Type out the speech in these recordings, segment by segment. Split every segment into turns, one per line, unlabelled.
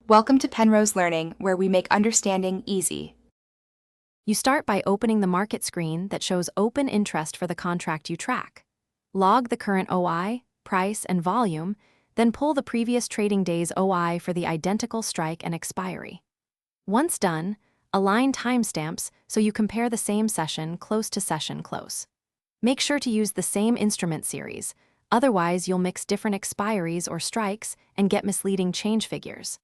Welcome to Penrose Learning, where we make understanding easy.
You start by opening the market screen that shows open interest for the contract you track. Log the current OI, price, and volume, then pull the previous trading day's OI for the identical strike and expiry. Once done, align timestamps so you compare the same session close to session close. Make sure to use the same instrument series, otherwise you'll mix different expiries or strikes and get misleading change figures.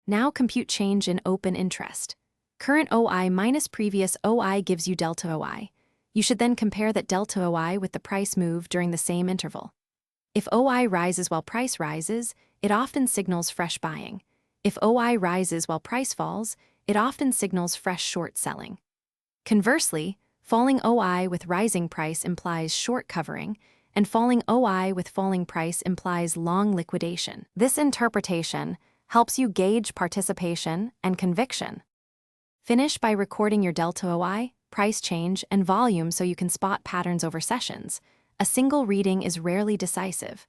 Now compute change in open interest. Current OI minus previous OI gives you delta OI. You should then compare that delta OI with the price move during the same interval. If OI rises while price rises, it often signals fresh buying. If OI rises while price falls, it often signals fresh short selling. Conversely, falling OI with rising price implies short covering, and falling OI with falling price implies long liquidation. This interpretation helps you gauge participation and conviction. Finish by recording your delta OI, price change, and volume so you can spot patterns over sessions. A single reading is rarely decisive.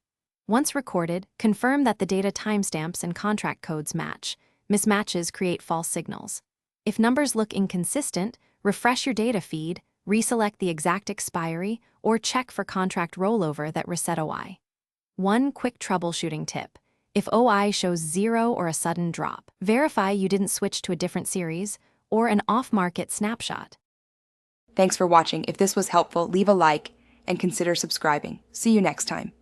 Once recorded, confirm that the data timestamps and contract codes match. Mismatches create false signals. If numbers look inconsistent, refresh your data feed, reselect the exact expiry, or check for contract rollover that reset OI. One quick troubleshooting tip. If OI shows 0 or a sudden drop, verify you didn't switch to a different series or an off-market snapshot.
Thanks for watching. If this was helpful, leave a like and consider subscribing. See you next time.